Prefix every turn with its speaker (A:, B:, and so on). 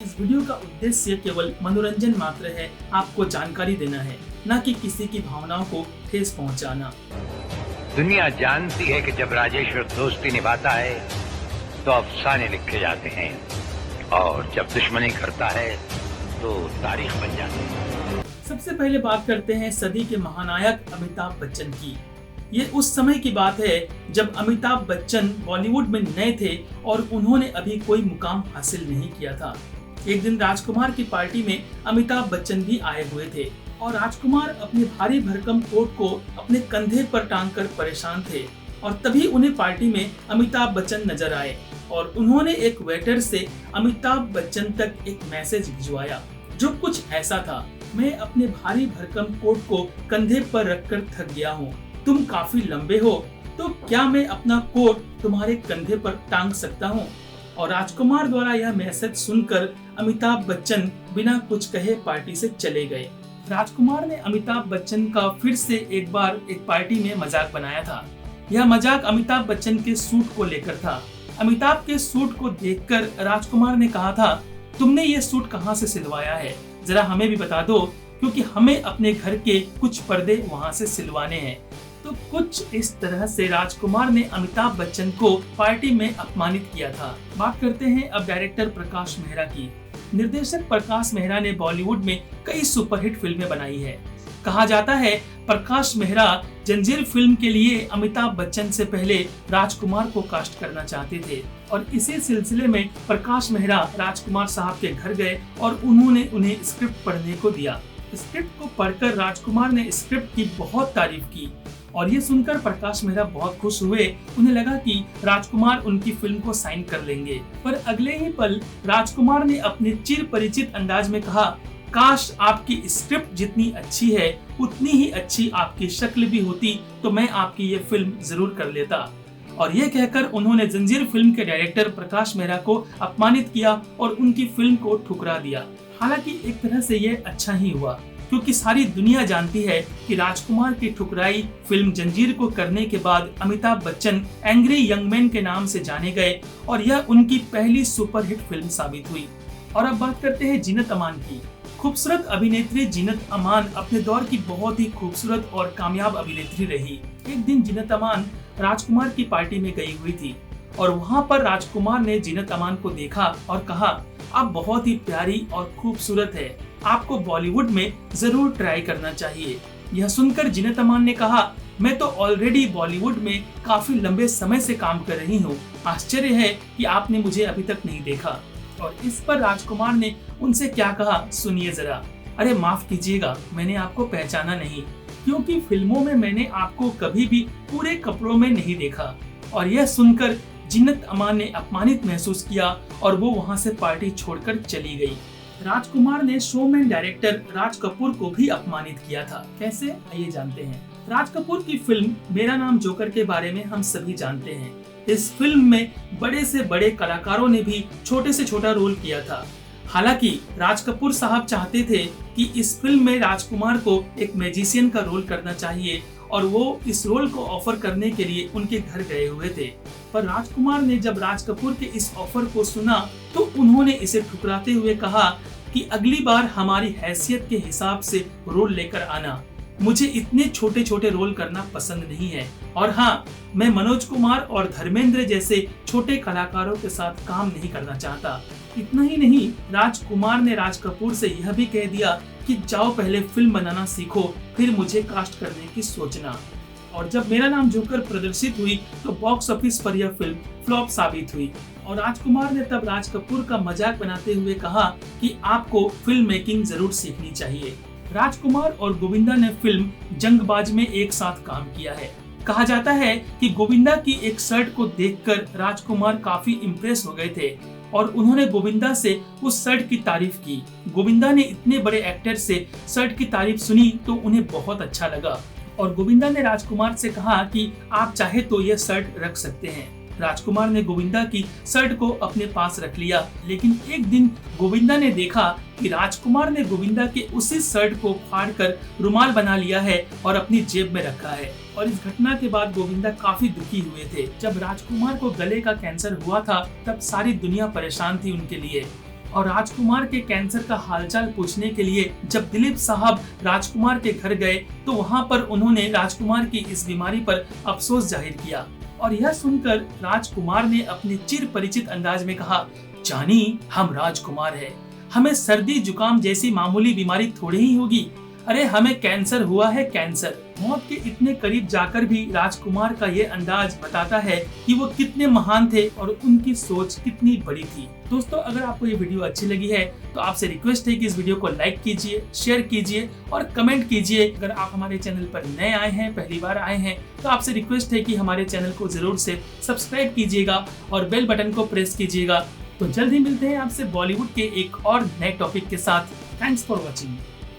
A: इस वीडियो का उद्देश्य केवल मनोरंजन मात्र है, आपको जानकारी देना है, न कि किसी की भावनाओं को ठेस पहुंचाना।
B: दुनिया जानती है कि जब राजेश्वर दोस्ती निभाता है तो अफसाने लिखे जाते हैं और जब दुश्मनी करता है तो तारीख बन जाती है।
A: सबसे पहले बात करते हैं सदी के महानायक अमिताभ बच्चन की। ये उस समय की बात है जब अमिताभ बच्चन बॉलीवुड में नए थे और उन्होंने अभी कोई मुकाम हासिल नहीं किया था। एक दिन राजकुमार की पार्टी में अमिताभ बच्चन भी आए हुए थे और राजकुमार अपने भारी भरकम कोट को अपने कंधे पर टांग कर परेशान थे और तभी उन्हें पार्टी में अमिताभ बच्चन नजर आए और उन्होंने एक वेटर से अमिताभ बच्चन तक एक मैसेज भिजवाया जो कुछ ऐसा था: मैं अपने भारी भरकम कोट को कंधे पर रखकर थक गया हूँ, तुम काफी लंबे हो, तो क्या मैं अपना कोट तुम्हारे कंधे पर टांग सकता हूँ? और राजकुमार द्वारा यह मैसेज सुनकर अमिताभ बच्चन बिना कुछ कहे पार्टी से चले गए। राजकुमार ने अमिताभ बच्चन का फिर से एक बार एक पार्टी में मजाक बनाया था। यह मजाक अमिताभ बच्चन के सूट को लेकर था। अमिताभ के सूट को देखकर राजकुमार ने कहा था, तुमने ये सूट कहाँ से सिलवाया है, जरा हमें भी बता दो, क्योंकि हमें अपने घर के कुछ पर्दे वहाँ से सिलवाने हैं। तो कुछ इस तरह से राजकुमार ने अमिताभ बच्चन को पार्टी में अपमानित किया था। बात करते हैं अब डायरेक्टर प्रकाश मेहरा की। निर्देशक प्रकाश मेहरा ने बॉलीवुड में कई सुपरहिट फिल्में बनाई है। कहा जाता है प्रकाश मेहरा जंजीर फिल्म के लिए अमिताभ बच्चन से पहले राजकुमार को कास्ट करना चाहते थे और इसी सिलसिले में प्रकाश मेहरा राजकुमार साहब के घर गए और उन्होंने उन्हें स्क्रिप्ट पढ़ने को दिया। स्क्रिप्ट को पढ़कर राजकुमार ने स्क्रिप्ट की बहुत तारीफ की और ये सुनकर प्रकाश मेहरा बहुत खुश हुए। उन्हें लगा कि राजकुमार उनकी फिल्म को साइन कर लेंगे, पर अगले ही पल राजकुमार ने अपने चिर परिचित अंदाज में कहा, काश आपकी स्क्रिप्ट जितनी अच्छी है उतनी ही अच्छी आपकी शक्ल भी होती तो मैं आपकी ये फिल्म जरूर कर लेता। और ये कहकर उन्होंने जंजीर फिल्म के डायरेक्टर प्रकाश मेहरा को अपमानित किया और उनकी फिल्म को ठुकरा दिया। हालांकि एक तरह से ये अच्छा ही हुआ, क्योंकि सारी दुनिया जानती है कि राजकुमार की ठुकराई फिल्म जंजीर को करने के बाद Amitabh Bachchan angry young man के नाम से जाने गए और यह उनकी पहली सुपरहिट फिल्म साबित हुई। और अब बात करते हैं जीनत अमान की। खूबसूरत अभिनेत्री जीनत अमान अपने दौर की बहुत ही खूबसूरत और कामयाब अभिनेत्री रही। एक दिन जीनत अमान राजकुमार की पार्टी में गई हुई थी और वहाँ पर राजकुमार ने जीनत अमान को देखा और कहा, आप बहुत ही प्यारी और खूबसूरत है, आपको बॉलीवुड में जरूर ट्राई करना चाहिए। यह सुनकर जीनत अमान ने कहा, मैं तो ऑलरेडी बॉलीवुड में काफी लंबे समय से काम कर रही हूँ, आश्चर्य है कि आपने मुझे अभी तक नहीं देखा। और इस पर राजकुमार ने उनसे क्या कहा, सुनिए जरा। अरे माफ कीजिएगा, मैंने आपको पहचाना नहीं, क्योंकि फिल्मों में मैंने आपको कभी भी पूरे कपड़ों में नहीं देखा। और यह सुनकर जीनत अमान ने अपमानित महसूस किया और वो वहाँ से पार्टी छोड़कर चली गई। राजकुमार ने शोमैन डायरेक्टर राज कपूर को भी अपमानित किया था। कैसे, आइए जानते हैं। राज कपूर की फिल्म मेरा नाम जोकर के बारे में हम सभी जानते हैं। इस फिल्म में बड़े से बड़े कलाकारों ने भी छोटे से छोटा रोल किया था। हालांकि राज कपूर साहब चाहते थे कि इस फिल्म में राजकुमार को एक मैजिशियन का रोल करना चाहिए और वो इस रोल को ऑफर करने के लिए उनके घर गए हुए थे। पर राजकुमार ने जब राज कपूर के इस ऑफर को सुना तो उन्होंने इसे ठुकराते हुए कहा कि अगली बार हमारी हैसियत के हिसाब से रोल लेकर आना, मुझे इतने छोटे छोटे रोल करना पसंद नहीं है। और हाँ, मैं मनोज कुमार और धर्मेंद्र जैसे छोटे कलाकारों के साथ काम नहीं करना चाहता। इतना ही नहीं, राजकुमार ने राज कपूर से यह भी कह दिया कि जाओ पहले फिल्म बनाना सीखो, फिर मुझे कास्ट करने की सोचना। और जब मेरा नाम जोकर प्रदर्शित हुई तो बॉक्स ऑफिस पर यह फिल्म फ्लॉप साबित हुई और राजकुमार ने तब राज कपूर का मजाक बनाते हुए कहा कि आपको फिल्म मेकिंग जरूर सीखनी चाहिए। राजकुमार और गोविंदा ने फिल्म जंगबाज में एक साथ काम किया है। कहा जाता है कि गोविंदा की एक शर्ट को देखकर राजकुमार काफी इम्प्रेस हो गए थे और उन्होंने गोविंदा से उस शर्ट की तारीफ की। गोविंदा ने इतने बड़े एक्टर से शर्ट की तारीफ सुनी तो उन्हें बहुत अच्छा लगा और गोविंदा ने राजकुमार से कहा कि आप चाहे तो यह शर्ट रख सकते हैं। राजकुमार ने गोविंदा की शर्ट को अपने पास रख लिया, लेकिन एक दिन गोविंदा ने देखा कि राजकुमार ने गोविंदा के उसी शर्ट को फाड़कर रुमाल बना लिया है और अपनी जेब में रखा है। और इस घटना के बाद गोविंदा काफी दुखी हुए थे। जब राजकुमार को गले का कैंसर हुआ था तब सारी दुनिया परेशान थी उनके लिए। और राजकुमार के कैंसर का हालचाल पूछने के लिए जब दिलीप साहब राजकुमार के घर गए तो वहाँ पर उन्होंने राजकुमार की इस बीमारी पर अफसोस जाहिर किया और यह सुनकर राजकुमार ने अपने चिर परिचित अंदाज में कहा, जानी हम राजकुमार हैं, हमें सर्दी जुकाम जैसी मामूली बीमारी थोड़ी ही होगी, अरे हमें कैंसर हुआ है कैंसर। मौत के इतने करीब जाकर भी राजकुमार का ये अंदाज बताता है कि वो कितने महान थे और उनकी सोच कितनी बड़ी थी। दोस्तों अगर आपको ये वीडियो अच्छी लगी है तो आपसे रिक्वेस्ट है कि इस वीडियो को लाइक कीजिए, शेयर कीजिए और कमेंट कीजिए। अगर आप हमारे चैनल पर नए आए हैं, पहली बार आए हैं, तो आपसे रिक्वेस्ट है कि हमारे चैनल को जरूर से सब्सक्राइब कीजिएगा और बेल बटन को प्रेस कीजिएगा। तो जल्द ही मिलते हैं आपसे बॉलीवुड के एक और नए टॉपिक के साथ। Thanks for watching.